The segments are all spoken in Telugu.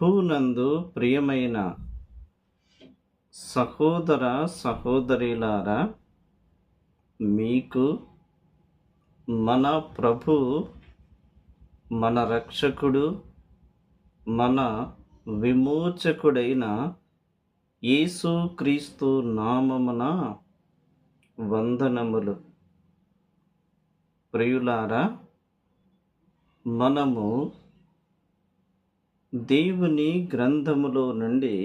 ప్రభువునందు ప్రియమైన సహోదర సహోదరులారా, మీకు మన ప్రభు, మన రక్షకుడు, మన విమోచకుడైన యేసుక్రీస్తు నామమున వందనములు. ప్రియులారా, మనము దేవుని గ్రంథములో నుండి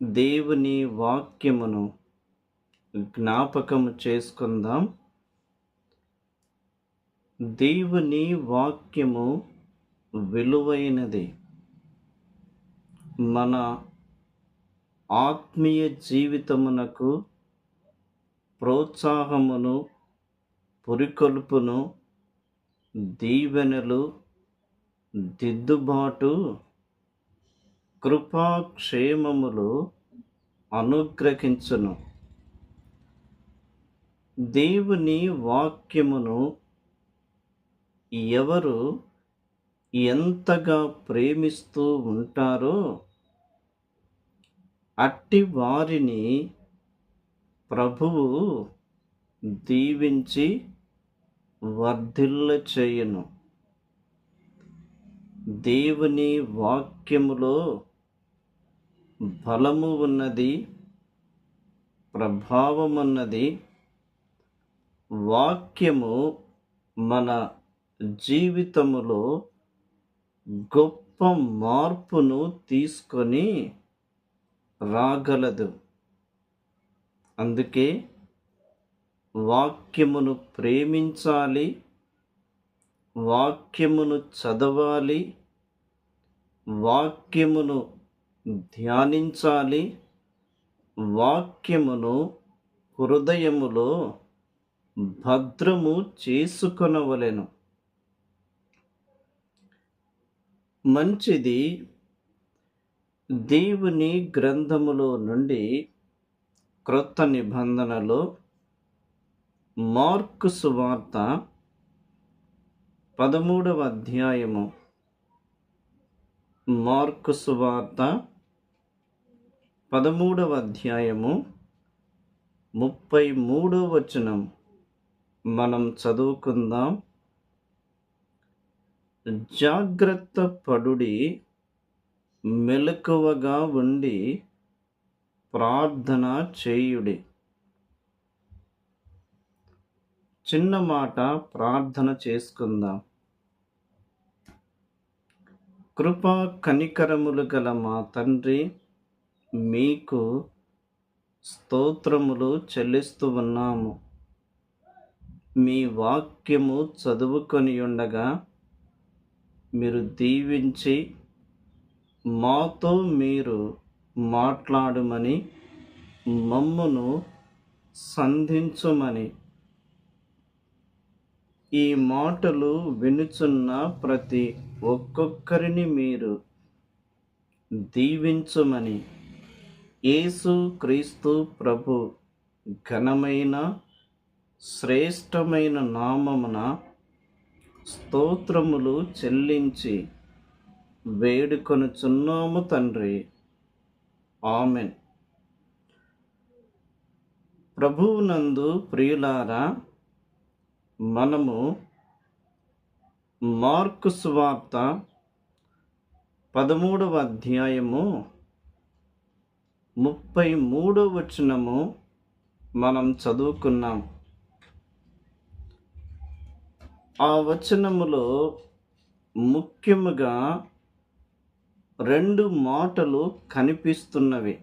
దేవుని వాక్యమును జ్ఞాపకము చేసుకుందాం. దేవుని వాక్యము విలువైనది. మన ఆత్మీయ జీవితమునకు ప్రోత్సాహమును, పురికొల్పును, దీవెనలు, దిద్దుబాటు, కృపాక్షేమములు అనుగ్రహించును. దేవుని వాక్యమును ఎవరు ఎంతగా ప్రేమిస్తూ ఉంటారో అట్టి వారిని ప్రభువు దీవించి వర్ధిల్ల చేయును. దేవుని వాక్యములో బలము ఉన్నది, ప్రభావమున్నది. వాక్యము మన జీవితములో గొప్ప మార్పును తీసుకొని రాగలదు. అందుకే వాక్యమును ప్రేమించాలి, వాక్యమును చదవాలి, వాక్యమును ధ్యానించాలి, వాక్యమును హృదయములో భద్రము చేసుకొనవలెను. మంచిది. దేవుని గ్రంథములో నుండి క్రొత్త నిబంధనలో మార్కు సువార్త 13వ అధ్యాయము, మార్కు సువార్త 13వ అధ్యాయము 33వ వచనం మనం చదువుకుందాం. జాగ్రత్త పడుడి, మెలకువగా ఉండి ప్రార్థన చేయుడి. చిన్న మాట ప్రార్థన చేసుకుందాం. కృపా కనికరములు గల మా తండ్రి, మీకు స్తోత్రములు చెల్లిస్తూ ఉన్నాము. మీ వాక్యము చదువుకొని ఉండగా మీరు దీవించి మాతో మీరు మాట్లాడమని, మమ్మును సంధించుమని, ఈ మాటలు వినుచున్న ప్రతి ఒక్కొక్కరిని మీరు దీవించుమని యేసుక్రీస్తు ప్రభు ఘనమైన శ్రేష్టమైన నామమున స్తోత్రములు చెల్లించి వేడుకొనుచున్నాము తండ్రి. ఆమెన్. ప్రభువునందు ప్రియులారా, మనము మార్కు సువార్త 13వ అధ్యాయము 33వ వచనము మనం చదువుకున్నాం. ఆ వచనములో ముఖ్యముగా 2 మాటలు కనిపిస్తున్నవి.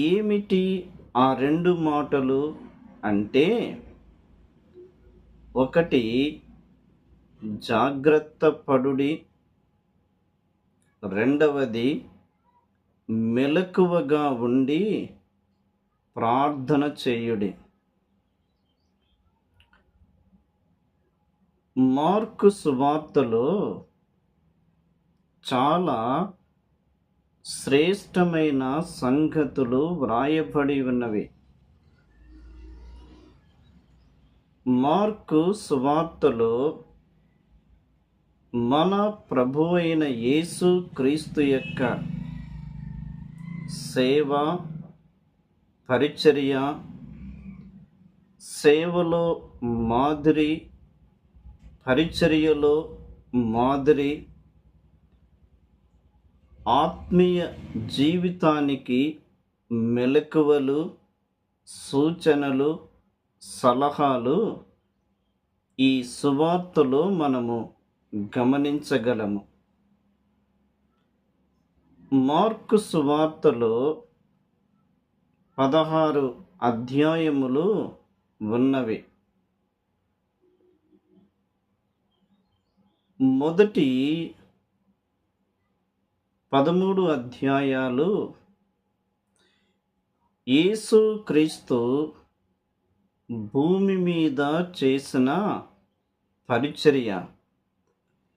ఏమిటి ఆ 2 మాటలు అంటే, ఒకటి జాగ్రత్త పడుడి, రెండవది మెలకువగా ఉండి ప్రార్థన చేయుడి. మార్కు సువార్తలో చాలా శ్రేష్టమైన సంగతులు వ్రాయబడి ఉన్నవి. మార్కు సువార్తలో మన ప్రభు అయిన యేసు క్రీస్తు యొక్క సేవ, పరిచర్య, సేవలో మాదిరి, పరిచర్యలో మాదిరి, ఆత్మీయ జీవితానికి మెలకువలు, సూచనలు, సలహాలు ఈ సువార్తలో మనము గమనించగలము. మార్కు సువార్తలో 16 అధ్యాయములు ఉన్నవి. మొదటి 13 అధ్యాయాలు యేసు క్రీస్తు భూమి మీద చేసిన పరిచర్య,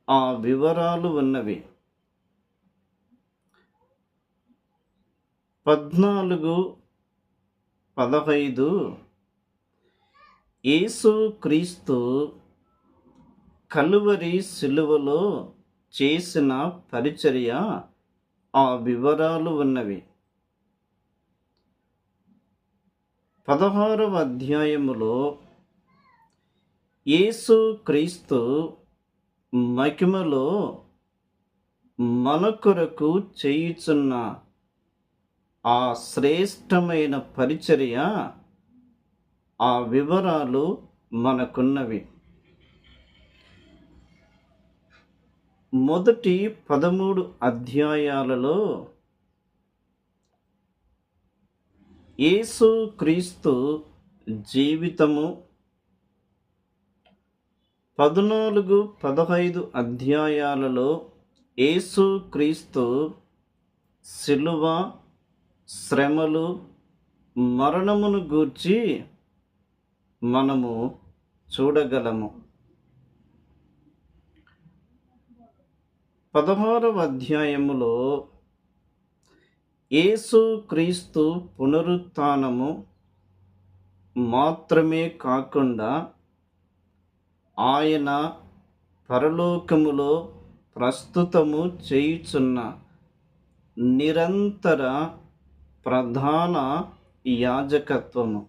ఆ వివరాలు ఉన్నవి. 14, 15 యేసు క్రీస్తు కలువరి సిలువలో చేసిన పరిచర్య, ఆ వివరాలు ఉన్నవి. 16వ అధ్యాయములో యేసు క్రీస్తు మహిమలో మన కొరకు చేయుచున్న ఆ శ్రేష్టమైన పరిచర్య, ఆ వివరాలు మనకున్నవి. మొదటి 13 అధ్యాయాలలో యేసు క్రీస్తు జీవితము, 14, 15 అధ్యాయాలలో యేసు క్రీస్తు సిలువ, శ్రమలు, మరణమును గూర్చి మనము చూడగలము. 16వ అధ్యాయములో యేసు క్రీస్తు పునరుత్థానము మాత్రమే కాకుండా ఆయన పరలోకములో ప్రస్తుతము చేయుచున్న నిరంతర ప్రధాన యాజకత్వము.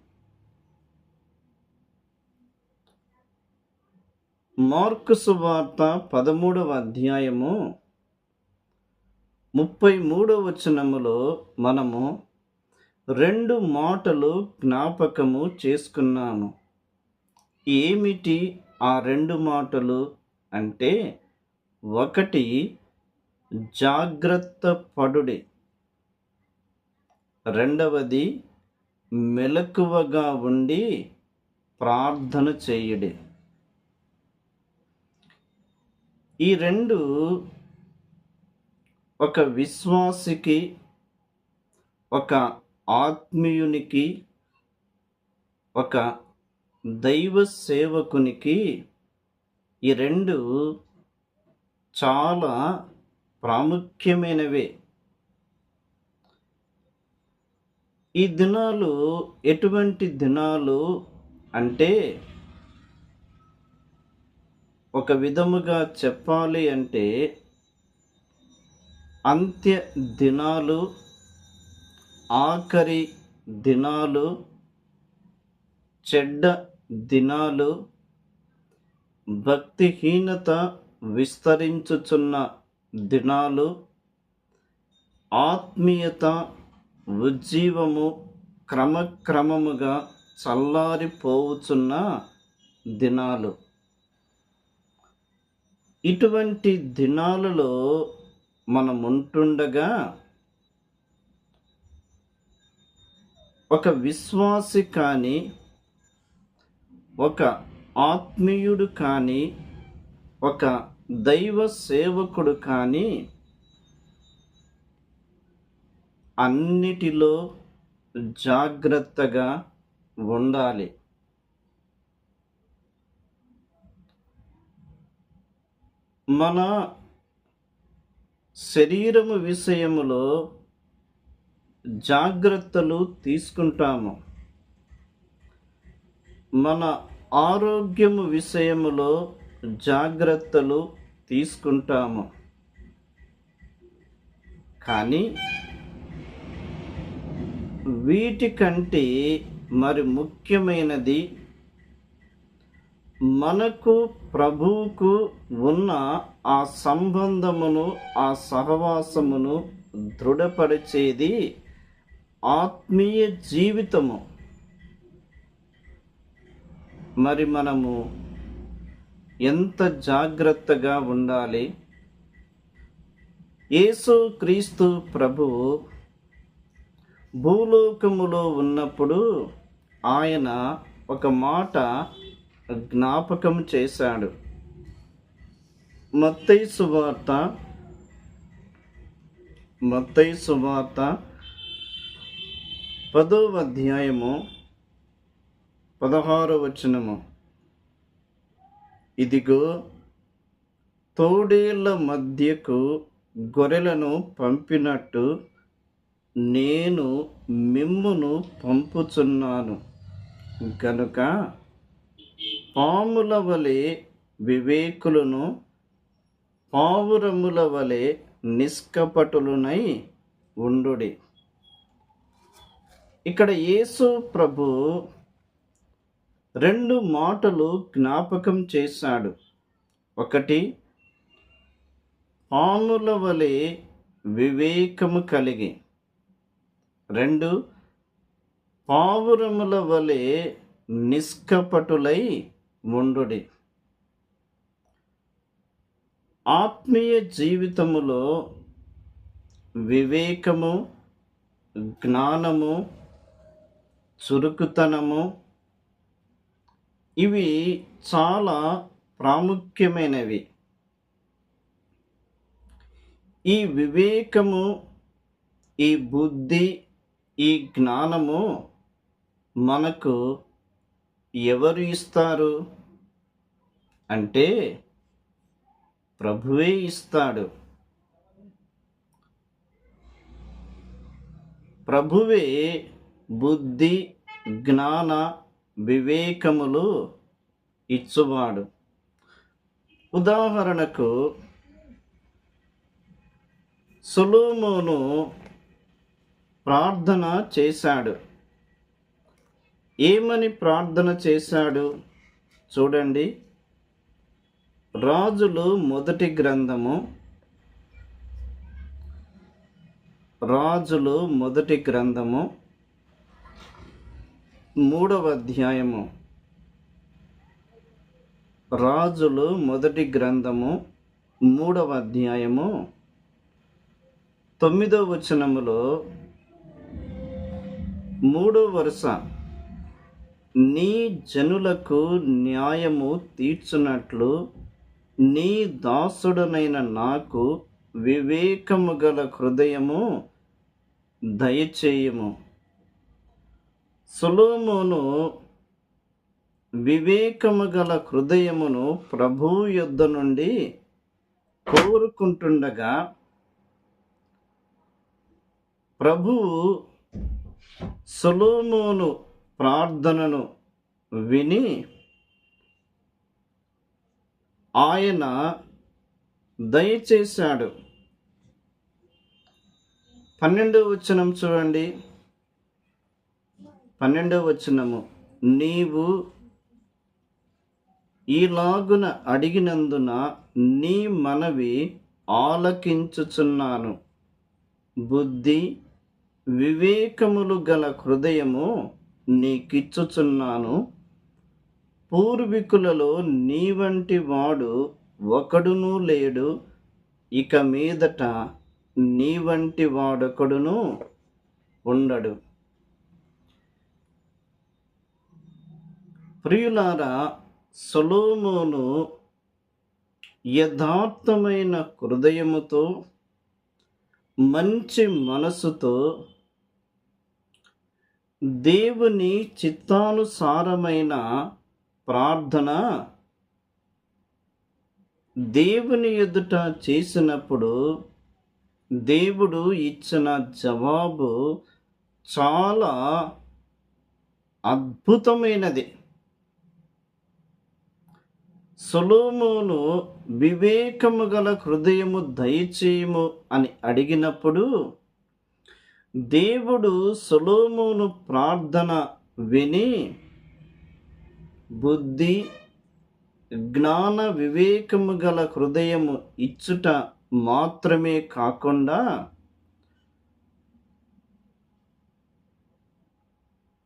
మార్కు సువార్త 13వ అధ్యాయము 33వ వచనములో మనము 2 మాటలు జ్ఞాపకము చేసుకున్నాము. ఏమిటి ఆ 2 మాటలు అంటే, ఒకటి జాగ్రత్త పడుడి, రెండవది మెలకువగా ఉండి ప్రార్థన చేయుడి. ఈ 2 ఒక విశ్వాసికి, ఒక ఆత్మీయునికి, ఒక దైవ సేవకునికి ఈ 2 చాలా ప్రాముఖ్యమైనవే. ఈ దినాలు ఎటువంటి దినాలు అంటే, ఒక విధముగా చెప్పాలి అంటే అంత్య దినాలు, ఆఖరి దినాలు, చెడ్డ దినాలు, భక్తిహీనత విస్తరించుచున్న దినాలు, ఆత్మీయత, ఉజ్జీవము క్రమక్రమముగా చల్లారిపోవుచున్న దినాలు. ఇటువంటి దినాలలో మనముంటుండగా ఒక విశ్వాసి కానీ, ఒక ఆత్మీయుడు కానీ, ఒక దైవ సేవకుడు కానీ అన్నిటిలో జాగ్రత్తగా ఉండాలి. మన శరీరము విషయములో జాగ్రత్తలు తీసుకుంటాము. మన ఆరోగ్యము విషయములో జాగ్రత్తలు తీసుకుంటాము. కానీ వీటికంటే మరి ముఖ్యమైనది మనకు ప్రభువుకు ఉన్న ఆ సంబంధమును, ఆ సహవాసమును దృఢపరిచేది ఆత్మీయ జీవితము. మరి మనము ఎంత జాగ్రత్తగా ఉండాలి. యేసు క్రీస్తు ప్రభువు భూలోకములో ఉన్నప్పుడు ఆయన ఒక మాట జ్ఞాపకం చేశాడు. మత్తయి సువార్త 10వ అధ్యాయము 16వ వచనము. ఇదిగో, తోడేళ్ల మధ్యకు గొర్రెలను పంపినట్టు నేను మిమ్మును పంపుచున్నాను గనుక పాముల వలె వివేకులను, పావురముల వలె నిష్కపటులునై ఉండుడి. ఇక్కడ యేసు ప్రభు 2 మాటలు జ్ఞాపకం చేశాడు. ఒకటి, పాముల వలె వివేకము కలిగి. 2, పావురముల వలె నిష్కపటులై ఉండుడి. ఆత్మీయ జీవితములో వివేకము, జ్ఞానము, చురుకుతనము ఇవి చాలా ప్రాముఖ్యమైనవి. ఈ వివేకము, ఈ బుద్ధి, ఈ జ్ఞానము మనకు ఎవరు ఇస్తారు అంటే ప్రభువే ఇస్తాడు. ప్రభువే బుద్ధి, జ్ఞాన, వివేకములు ఇచ్చువాడు. ఉదాహరణకు సొలొమోను ప్రార్థన చేశాడు. ఏమని ప్రార్థన చేశాడు చూడండి. రాజులు మొదటి గ్రంథము 3వ అధ్యాయము. రాజులు మొదటి గ్రంథము 3వ అధ్యాయము 9వ వచనములో 3వ వరుస, నీ జనులకు న్యాయము తీర్చునట్లు నీ దాసుడనైన నాకు వివేకము గల హృదయము దయచేయము. సొలొమోను వివేకము గల హృదయమును ప్రభువు యొద్ద నుండి కోరుకుంటుండగా ప్రభువు సొలొమోను ప్రార్థనను విని ఆయన దయచేశాడు. 12వ వచనం చూడండి. 12వ వచనము, నీవు ఈలాగున అడిగినందున నీ మనవి ఆలకించుచున్నాను. బుద్ధి వివేకములు గల హృదయము నీకిచ్చుచున్నాను. పూర్వీకులలో నీ వంటి వాడు ఒకడునూ లేడు, ఇక మీదట నీ వంటి వాడొకడును ఉండడు. ప్రియులారా, సొలొమోను యథార్థమైన హృదయముతో, మంచి మనసుతో దేవుని చిత్తానుసారమైన ప్రార్థన దేవుని ఎదుట చేసినప్పుడు దేవుడు ఇచ్చిన జవాబు చాలా అద్భుతమైనది. సొలొమోను వివేకము గల హృదయము దయచేయము అని అడిగినప్పుడు దేవుడు సొలొమోను ప్రార్థన విని బుద్ధి జ్ఞాన వివేకము గల హృదయము ఇచ్చుట మాత్రమే కాకుండా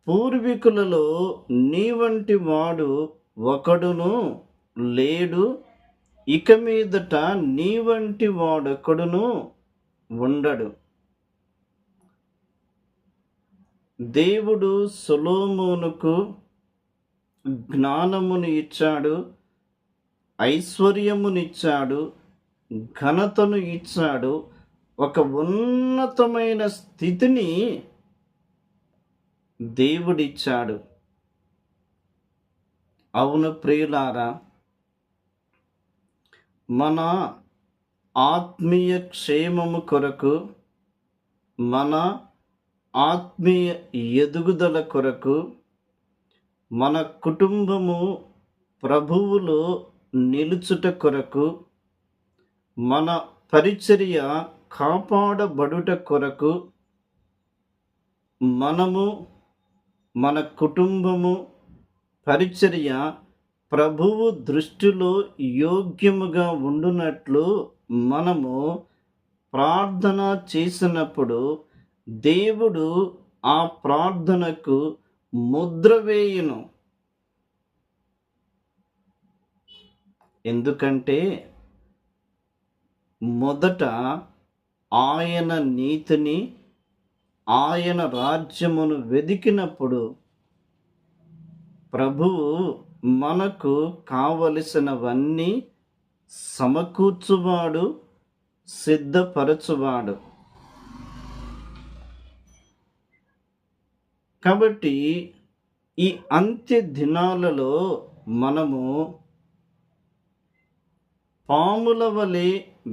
పూర్వీకులలో నీ వంటి వాడు ఒకడును లేడు, ఇక మీదట నీ వంటి వాడొకడును ఉండడు. దేవుడు సొలొమోనుకు జ్ఞానమును ఇచ్చాడు, ఐశ్వర్యమునిచ్చాడు, ఘనతను ఇచ్చాడు, ఒక ఉన్నతమైన స్థితిని దేవుడిచ్చాడు. అవును ప్రియులారా, మన ఆత్మీయ క్షేమము కొరకు, మన ఆత్మీయ ఎదుగుదల కొరకు, మన కుటుంబము ప్రభువులో నిలుచుట కొరకు, మన పరిచర్య కాపాడబడుట కొరకు మనము, మన కుటుంబము, పరిచర్య ప్రభువు దృష్టిలో యోగ్యముగా ఉండునట్లు మనము ప్రార్థన చేసినప్పుడు దేవుడు ఆ ప్రార్థనకు ముద్ర వేయును. ఎందుకంటే మొదట ఆయన నీతిని, ఆయన రాజ్యమును వెదికినప్పుడు ప్రభువు మనకు కావలసినవన్నీ సమకూర్చువాడు, సిద్ధపరచువాడు. కాబట్టి ఈ అంత్య దినాలలో మనము పాముల వలె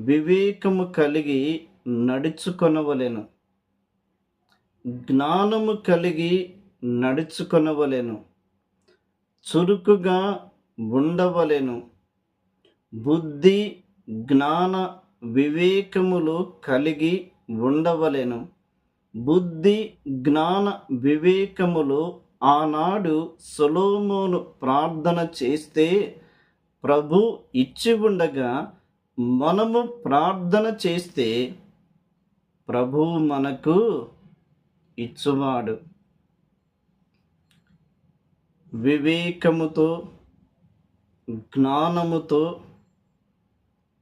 వివేకము కలిగి నడుచుకొనవలెను, జ్ఞానము కలిగి నడుచుకొనవలెను, చురుకుగా ఉండవలెను, బుద్ధి జ్ఞాన వివేకములు కలిగి ఉండవలెను. బుద్ధి జ్ఞాన వివేకములు ఆనాడు సొలొమోను ప్రార్థన చేస్తే ప్రభు ఇచ్చి ఉండగా మనము ప్రార్థన చేస్తే ప్రభువు మనకు ఇచ్చువాడు. వివేకముతో, జ్ఞానముతో,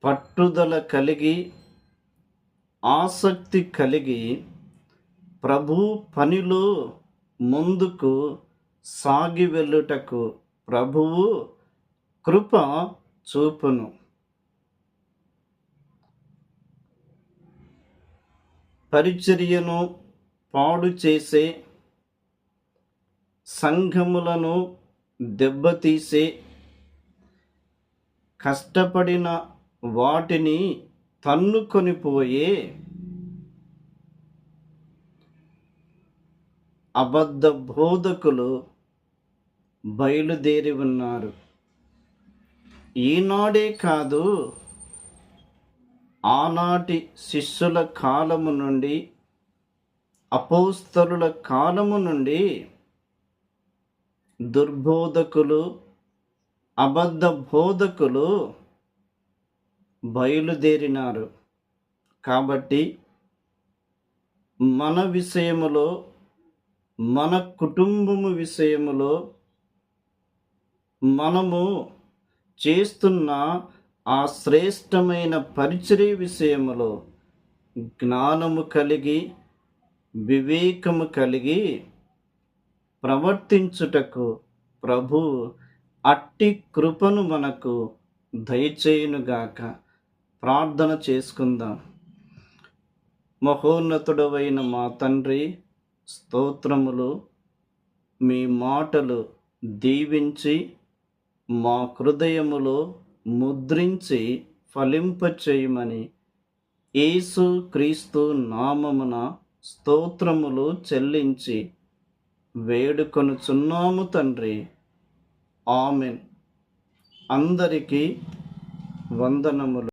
పట్టుదల కలిగి, ఆసక్తి కలిగి ప్రభు పనిలో ముందుకు సాగి వెళ్ళుటకు ప్రభువు కృప చూపును. పరిచర్యను పాడు చేసే, సంఘములను దెబ్బతీసే, కష్టపడిన వాటిని తన్నుకొనిపోయే అబద్ధ బోధకులు బయలుదేరి ఉన్నారు. ఈనాడే కాదు, ఆనాటి శిష్యుల కాలము నుండి, అపోస్తలుల కాలము నుండి దుర్బోధకులు, అబద్ధ బోధకులు బయలుదేరినారు. కాబట్టి మన విషయములో, మన కుటుంబము విషయములో, మనము చేస్తున్న ఆ శ్రేష్టమైన పరిచర్య విషయములో జ్ఞానము కలిగి, వివేకము కలిగి ప్రవర్తించుటకు ప్రభు అట్టి కృపను మనకు దయచేయునుగాక. ప్రార్థన చేసుకుందాం. మహోన్నతుడవైన మా తండ్రి, స్తోత్రములు. మీ మాటలు దీవించి మా హృదయములో ముద్రించి ఫలింపచేయమని యేసు క్రీస్తు నామమున స్తోత్రములు చెల్లించి వేడుకొనుచున్నాము తండ్రి. ఆమెన్. అందరికీ వందనములు.